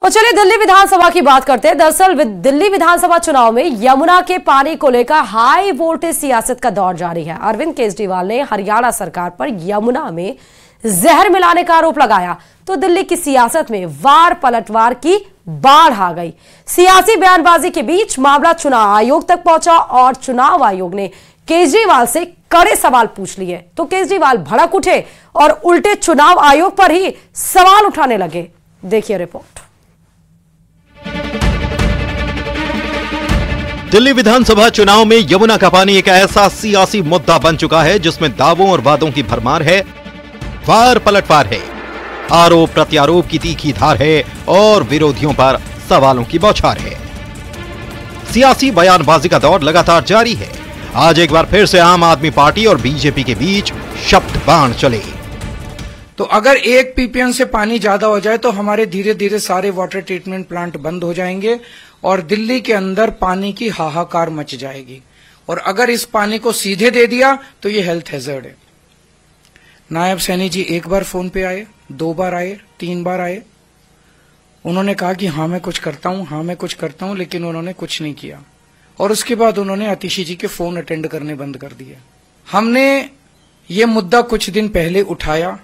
और चलिए दिल्ली विधानसभा की बात करते हैं। दरअसल दिल्ली विधानसभा चुनाव में यमुना के पानी को लेकर हाई वोल्टेज सियासत का दौर जारी है। अरविंद केजरीवाल ने हरियाणा सरकार पर यमुना में जहर मिलाने का आरोप लगाया तो दिल्ली की सियासत में वार पलटवार की बाढ़ आ गई। सियासी बयानबाजी के बीच मामला चुनाव आयोग तक पहुंचा और चुनाव आयोग ने केजरीवाल से कड़े सवाल पूछ लिए तो केजरीवाल भड़क उठे और उल्टे चुनाव आयोग पर ही सवाल उठाने लगे। देखिए रिपोर्ट। दिल्ली विधानसभा चुनाव में यमुना का पानी एक ऐसा सियासी मुद्दा बन चुका है जिसमें दावों और वादों की भरमार है, वार पलटवार है, आरोप प्रत्यारोप की तीखी धार है और विरोधियों पर सवालों की बौछार है। सियासी बयानबाजी का दौर लगातार जारी है। आज एक बार फिर से आम आदमी पार्टी और बीजेपी के बीच शब्द बाण चले। तो अगर 1 ppm से पानी ज्यादा हो जाए तो हमारे धीरे धीरे सारे वाटर ट्रीटमेंट प्लांट बंद हो जाएंगे और दिल्ली के अंदर पानी की हाहाकार मच जाएगी। और अगर इस पानी को सीधे दे दिया तो ये हेल्थ हैजर्ड है। नायब सैनी जी 1 बार फोन पे आए, 2 बार आए, 3 बार आए। उन्होंने कहा कि हाँ मैं कुछ करता हूं, हाँ मैं कुछ करता हूं, लेकिन उन्होंने कुछ नहीं किया। और उसके बाद उन्होंने आतिशी जी के फोन अटेंड करने बंद कर दिए। हमने ये मुद्दा कुछ दिन पहले उठाया।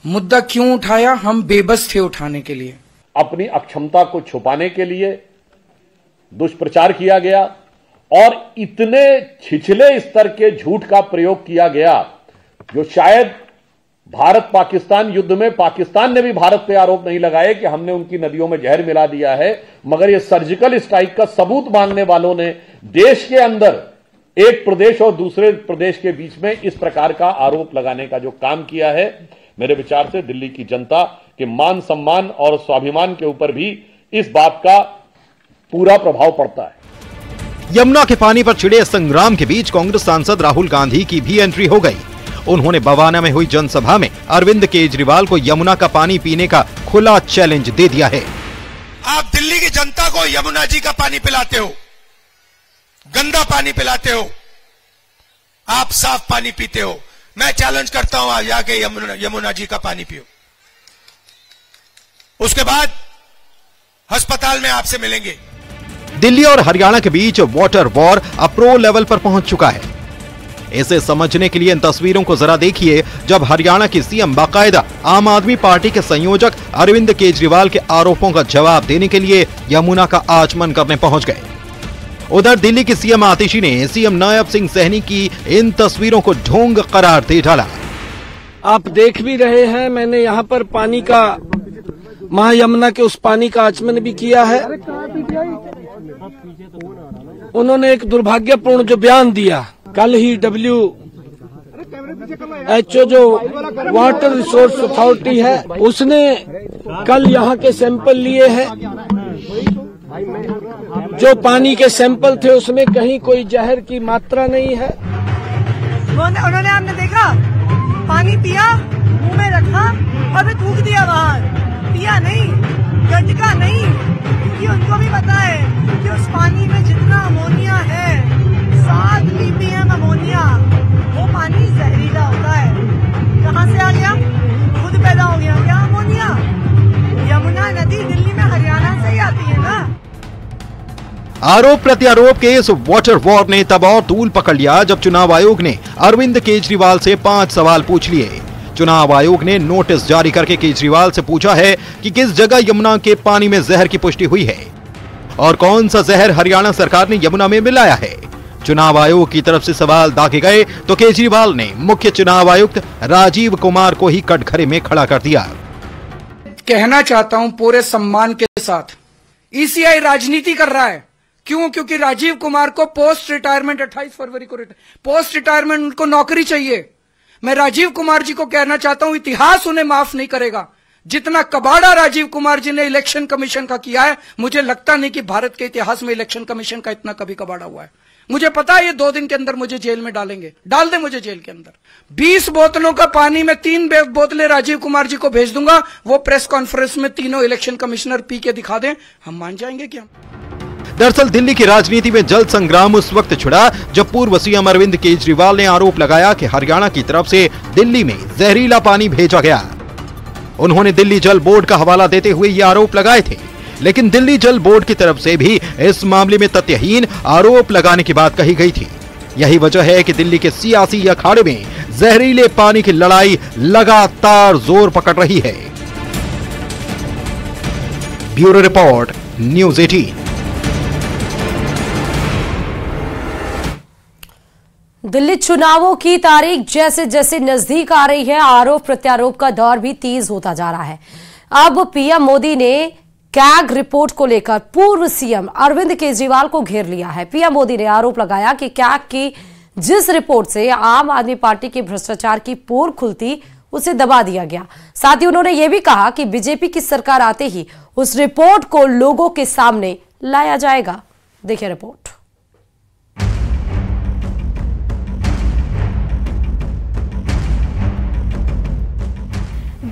मुद्दा क्यों उठाया? हम बेबस थे उठाने के लिए। अपनी अक्षमता को छुपाने के लिए दुष्प्रचार किया गया और इतने छिछले स्तर के झूठ का प्रयोग किया गया जो शायद भारत पाकिस्तान युद्ध में पाकिस्तान ने भी भारत पे आरोप नहीं लगाए कि हमने उनकी नदियों में जहर मिला दिया है, मगर ये सर्जिकल स्ट्राइक का सबूत मांगने वालों ने देश के अंदर एक प्रदेश और दूसरे प्रदेश के बीच में इस प्रकार का आरोप लगाने का जो काम किया है, मेरे विचार से दिल्ली की जनता के मान सम्मान और स्वाभिमान के ऊपर भी इस बात का पूरा प्रभाव पड़ता है। यमुना के पानी पर छिड़े संग्राम के बीच कांग्रेस सांसद राहुल गांधी की भी एंट्री हो गई। उन्होंने बवाना में हुई जनसभा में अरविंद केजरीवाल को यमुना का पानी पीने का खुला चैलेंज दे दिया है। आप दिल्ली की जनता को यमुना जी का पानी पिलाते हो, गंदा पानी पिलाते हो, आप साफ पानी पीते हो। मैं चैलेंज करता हूं आज जाके यमुना जी का पानी पियो। उसके बाद अस्पताल में आपसे मिलेंगे। दिल्ली और हरियाणा के बीच वाटर वॉर अब प्रो लेवल पर पहुंच चुका है। इसे समझने के लिए इन तस्वीरों को जरा देखिए जब हरियाणा की सीएम बाकायदा आम आदमी पार्टी के संयोजक अरविंद केजरीवाल के आरोपों का जवाब देने के लिए यमुना का आचमन करने पहुंच गए। उधर दिल्ली की सीएम आतिशी ने सीएम नायब सिंह सैनी की इन तस्वीरों को ढोंग करार दे डाला। आप देख भी रहे हैं, मैंने यहाँ पर पानी का मां यमुना के उस पानी का आचमन भी किया है। उन्होंने एक दुर्भाग्यपूर्ण जो बयान दिया, कल ही WHO जो वाटर रिसोर्स अथॉरिटी है उसने कल यहाँ के सैंपल लिए हैं। जो पानी के सैंपल थे उसमें कहीं कोई जहर की मात्रा नहीं है। उन्होंने हमने देखा, पानी पिया, मुंह में रखा और फिर थूक दिया बाहर। पिया नहीं, गटका नहीं, क्योंकि उनको भी पता है कि उस पानी में जितना अमोनिया है, 7 ppm अमोनिया, वो पानी जहरीला होता है। कहाँ से आ गया? खुद पैदा हो गया क्या अमोनिया? यमुना नदी दिल्ली में हरियाणा से ही आती है ना। आरोप प्रत्यारोप के इस वाटर वॉर ने तब और तूल पकड़ लिया जब चुनाव आयोग ने अरविंद केजरीवाल से 5 सवाल पूछ लिए। चुनाव आयोग ने नोटिस जारी करके केजरीवाल से पूछा है कि किस जगह यमुना के पानी में जहर की पुष्टि हुई है और कौन सा जहर हरियाणा सरकार ने यमुना में मिलाया है। चुनाव आयोग की तरफ से सवाल दागे गए तो केजरीवाल ने मुख्य चुनाव आयुक्त राजीव कुमार को ही कटघरे में खड़ा कर दिया। कहना चाहता हूं पूरे सम्मान के साथ, ईसीआई राजनीति कर रहा है। क्यों? क्योंकि राजीव कुमार को पोस्ट रिटायरमेंट 28 फरवरी को पोस्ट रिटायरमेंट उनको नौकरी चाहिए। मैं राजीव कुमार जी को कहना चाहता हूं, इतिहास उन्हें माफ नहीं करेगा। जितना कबाड़ा राजीव कुमार जी ने इलेक्शन कमीशन का किया है, मुझे लगता नहीं कि भारत के इतिहास में इलेक्शन कमीशन का इतना कभी कबाड़ा हुआ है। मुझे पता है ये 2 दिन के अंदर मुझे जेल में डालेंगे। डाल दे मुझे जेल के अंदर। 20 बोतलों का पानी में 3 बोतलें राजीव कुमार जी को भेज दूंगा। वो प्रेस कॉन्फ्रेंस में तीनों इलेक्शन कमिश्नर पी के दिखा दें, हम मान जाएंगे क्या? दरअसल दिल्ली की राजनीति में जल संग्राम उस वक्त छिड़ा जब पूर्व सीएम अरविंद केजरीवाल ने आरोप लगाया कि हरियाणा की तरफ से दिल्ली में जहरीला पानी भेजा गया। उन्होंने दिल्ली जल बोर्ड का हवाला देते हुए ये आरोप लगाए थे, लेकिन दिल्ली जल बोर्ड की तरफ से भी इस मामले में तथ्यहीन आरोप लगाने की बात कही गई थी। यही वजह है कि दिल्ली के सियासी अखाड़े में जहरीले पानी की लड़ाई लगातार जोर पकड़ रही है। Bureau report, news 18। दिल्ली चुनावों की तारीख जैसे जैसे नजदीक आ रही है, आरोप प्रत्यारोप का दौर भी तेज होता जा रहा है। अब पीएम मोदी ने कैग रिपोर्ट को लेकर पूर्व सीएम अरविंद केजरीवाल को घेर लिया है। पीएम मोदी ने आरोप लगाया कि कैग की जिस रिपोर्ट से आम आदमी पार्टी के भ्रष्टाचार की पोल खुलती, उसे दबा दिया गया। साथ ही उन्होंने यह भी कहा कि बीजेपी की सरकार आते ही उस रिपोर्ट को लोगों के सामने लाया जाएगा। देखिए रिपोर्ट।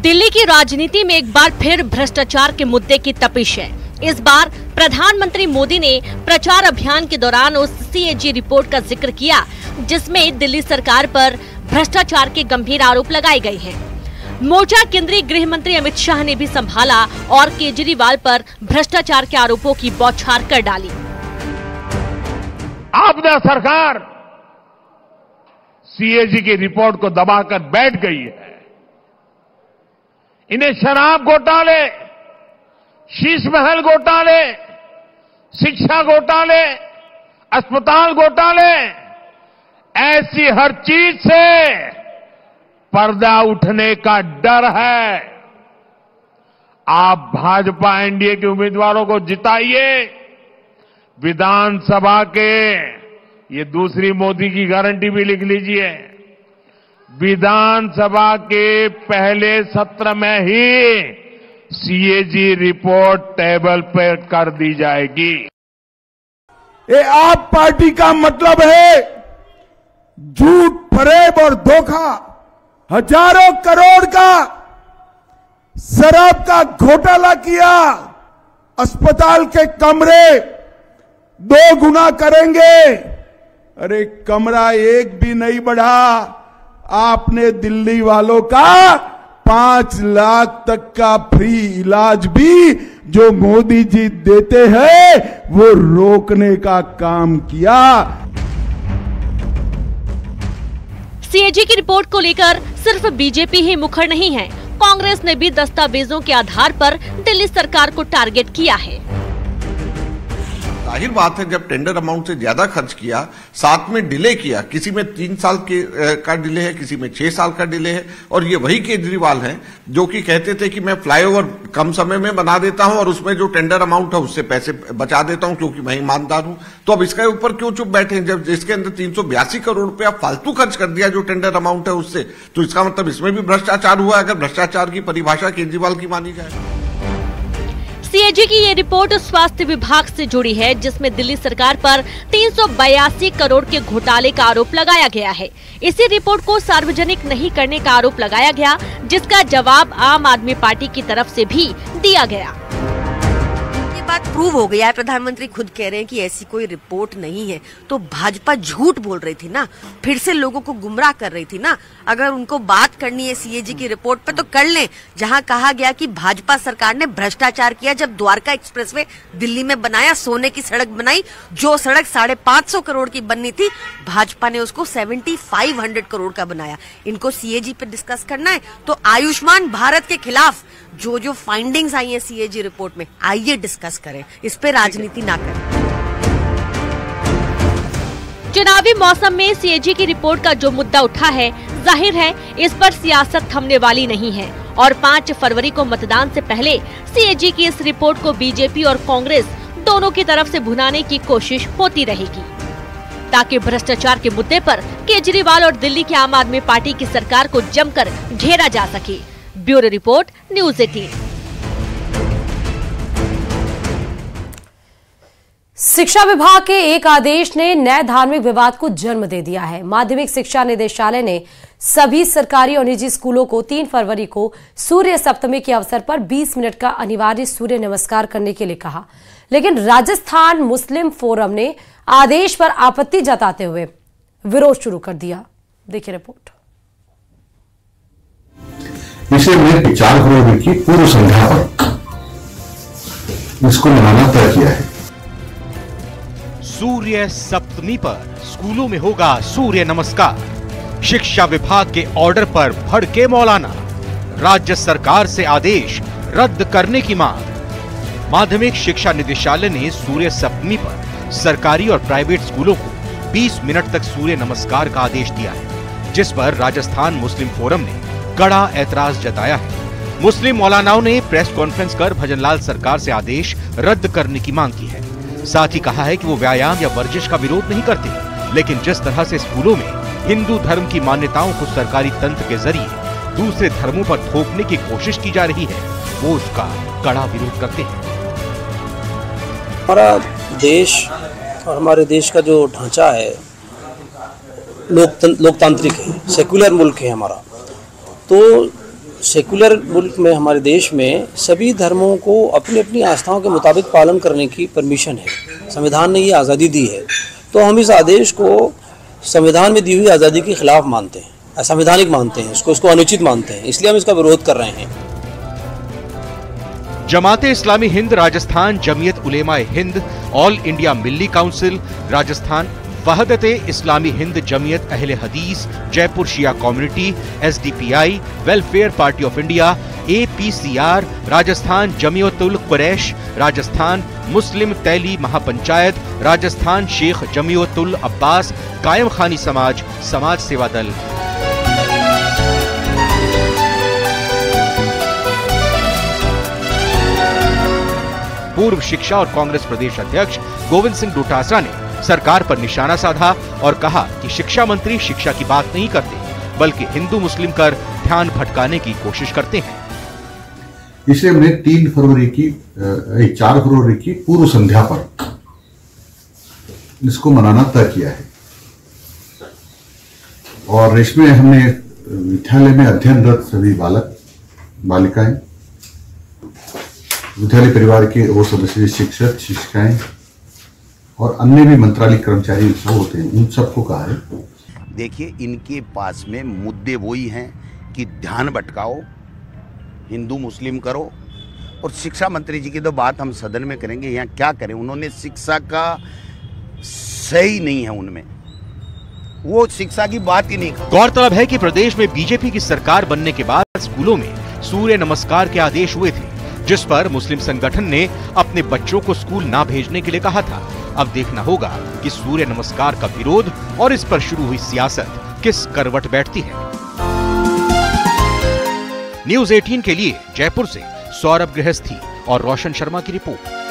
दिल्ली की राजनीति में एक बार फिर भ्रष्टाचार के मुद्दे की तपिश है। इस बार प्रधानमंत्री मोदी ने प्रचार अभियान के दौरान उस सीएजी रिपोर्ट का जिक्र किया जिसमें दिल्ली सरकार पर भ्रष्टाचार के गंभीर आरोप लगाए गए हैं। मोर्चा केंद्रीय गृह मंत्री अमित शाह ने भी संभाला और केजरीवाल पर भ्रष्टाचार के आरोपों की बौछार कर डाली। आपदा सरकार सीएजी की रिपोर्ट को दबाकर बैठ गई है। इन्हें शराब घोटाले, शीश महल घोटाले, शिक्षा घोटाले, अस्पताल घोटाले, ऐसी हर चीज से पर्दा उठने का डर है। आप भाजपा एनडीए के उम्मीदवारों को जिताइए। विधानसभा के ये दूसरी मोदी की गारंटी भी लिख लीजिए। विधानसभा के पहले सत्र में ही सीएजी रिपोर्ट टेबल पर कर दी जाएगी। ये आप पार्टी का मतलब है झूठ, फरेब और धोखा। हजारों करोड़ का शराब का घोटाला किया। अस्पताल के कमरे 2 गुना करेंगे। अरे कमरा एक भी नहीं बढ़ा। आपने दिल्ली वालों का 5 लाख तक का फ्री इलाज भी जो मोदी जी देते हैं वो रोकने का काम किया। सीएजी की रिपोर्ट को लेकर सिर्फ बीजेपी ही मुखर नहीं है, कांग्रेस ने भी दस्तावेजों के आधार पर दिल्ली सरकार को टारगेट किया है। जाहिर बात है, जब टेंडर अमाउंट से ज्यादा खर्च किया, साथ में डिले किया, किसी में 3 साल का डिले है, किसी में 6 साल का डिले है, और ये वही केजरीवाल हैं जो कि कहते थे कि मैं फ्लाईओवर कम समय में बना देता हूं और उसमें जो टेंडर अमाउंट है उससे पैसे बचा देता हूं क्योंकि मैं ईमानदार हूं। तो अब इसके ऊपर क्यों चुप बैठे हैं? जब इसके अंदर 382 करोड़ रुपया फालतू खर्च कर दिया जो टेंडर अमाउंट है उससे, तो इसका मतलब इसमें भी भ्रष्टाचार हुआ, अगर भ्रष्टाचार की परिभाषा केजरीवाल की मानी जाए। सीएजी की ये रिपोर्ट स्वास्थ्य विभाग से जुड़ी है जिसमें दिल्ली सरकार पर 382 करोड़ के घोटाले का आरोप लगाया गया है। इसी रिपोर्ट को सार्वजनिक नहीं करने का आरोप लगाया गया जिसका जवाब आम आदमी पार्टी की तरफ से भी दिया गया। बात प्रूव हो गया है, प्रधानमंत्री खुद कह रहे हैं कि ऐसी कोई रिपोर्ट नहीं है। तो भाजपा झूठ बोल रही थी ना, फिर से लोगों को गुमराह कर रही थी ना। अगर उनको बात करनी है सीएजी की रिपोर्ट पे तो कर लें, जहां कहा गया कि भाजपा सरकार ने भ्रष्टाचार किया जब द्वारका एक्सप्रेसवे दिल्ली में बनाया, सोने की सड़क बनाई, जो सड़क 550 करोड़ की बननी थी, भाजपा ने उसको 7500 करोड़ का बनाया। इनको सीएजी पे डिस्कस करना है तो आयुष्मान भारत के खिलाफ जो फाइंडिंग्स आई है सीएजी रिपोर्ट में, आइए डिस्कस करें, इस पे राजनीति ना करें। चुनावी मौसम में सीएजी की रिपोर्ट का जो मुद्दा उठा है, जाहिर है इस पर सियासत थमने वाली नहीं है और 5 फरवरी को मतदान से पहले सीएजी की इस रिपोर्ट को बीजेपी और कांग्रेस दोनों की तरफ से भुनाने की कोशिश होती रहेगी ताकि भ्रष्टाचार के मुद्दे पर केजरीवाल और दिल्ली की आम आदमी पार्टी की सरकार को जमकर घेरा जा सके। Bureau report, news 18। शिक्षा विभाग के एक आदेश ने नए धार्मिक विवाद को जन्म दे दिया है। माध्यमिक शिक्षा निदेशालय ने सभी सरकारी और निजी स्कूलों को 3 फरवरी को सूर्य सप्तमी के अवसर पर 20 मिनट का अनिवार्य सूर्य नमस्कार करने के लिए कहा, लेकिन राजस्थान मुस्लिम फोरम ने आदेश पर आपत्ति जताते हुए विरोध शुरू कर दिया। देखिए रिपोर्ट। इसे हमने 4 फरवरी की पूर्व संध्या पर इसको मनाना तय किया है। सूर्य सप्तमी पर स्कूलों में होगा सूर्य नमस्कार। शिक्षा विभाग के ऑर्डर पर भड़के मौलाना। राज्य सरकार से आदेश रद्द करने की मांग। माध्यमिक शिक्षा निदेशालय ने सूर्य सप्तमी पर सरकारी और प्राइवेट स्कूलों को 20 मिनट तक सूर्य नमस्कार का आदेश दिया है, जिस पर राजस्थान मुस्लिम फोरम ने कड़ा ऐतराज जताया है। मुस्लिम मौलानाओं ने प्रेस कॉन्फ्रेंस कर भजनलाल सरकार से आदेश रद्द करने की मांग की है। साथ ही कहा है कि वो व्यायाम या वर्जिश का विरोध नहीं करते, लेकिन जिस तरह से स्कूलों में हिंदू धर्म की मान्यताओं को सरकारी तंत्र के जरिए दूसरे धर्मों पर थोपने की कोशिश की जा रही है, वो उसका कड़ा विरोध करते हैं। हमारा देश और हमारे देश का जो ढांचा है लोकतांत्रिक है, सेकुलर मुल्क है हमारा। तो सेकुलर मुल्क में, हमारे देश में सभी धर्मों को अपनी अपनी आस्थाओं के मुताबिक पालन करने की परमिशन है। संविधान ने ये आज़ादी दी है, तो हम इस आदेश को संविधान में दी हुई आज़ादी के खिलाफ मानते हैं, असंवैधानिक मानते हैं, इसको अनुचित मानते हैं, इसलिए हम इसका विरोध कर रहे हैं। Jamaate Islami Hind Rajasthan, Jamiat Ulema Hind, all India Milli council Rajasthan, Wahdate Islami Hind, Jamiat Ahle Hadees, Jaipur Shia community, SDPI, welfare party of India, APCR Rajasthan, Jamiatul Quraish Rajasthan, Muslim Taili Mahapanchayat Rajasthan, Sheikh Jamiatul Abbas, Qaimkhani समाज, समाज सेवा दल। पूर्व शिक्षा और कांग्रेस प्रदेश अध्यक्ष गोविंद सिंह डोटासरा ने सरकार पर निशाना साधा और कहा कि शिक्षा मंत्री शिक्षा की बात नहीं करते, बल्कि हिंदू मुस्लिम कर ध्यान भटकाने की कोशिश करते हैं। इसे हमने 4 फरवरी की पूर्व संध्या पर इसको मनाना तय किया है। और इसमें हमने विद्यालय में अध्ययनरत सभी बालक बालिकाएं, विद्यालय परिवार के वो सदस्य, शिक्षक शिक्षिकाएं और अन्य भी मंत्रालय कर्मचारी सब होते हैं, उन सबको कहा है। देखिए, इनके पास में मुद्दे वही हैं कि ध्यान भटकाओ, हिंदू मुस्लिम करो, और शिक्षा मंत्री जी की तो बात हम सदन में करेंगे, यहाँ क्या करें। उन्होंने शिक्षा का सही नहीं है, उनमें वो शिक्षा की बात ही नहीं। गौरतलब है कि प्रदेश में बीजेपी की सरकार बनने के बाद स्कूलों में सूर्य नमस्कार के आदेश हुए थे, जिस पर मुस्लिम संगठन ने अपने बच्चों को स्कूल ना भेजने के लिए कहा था। अब देखना होगा कि सूर्य नमस्कार का विरोध और इस पर शुरू हुई सियासत किस करवट बैठती है। न्यूज़ 18 के लिए जयपुर से सौरभ गृहस्थी और रोशन शर्मा की रिपोर्ट।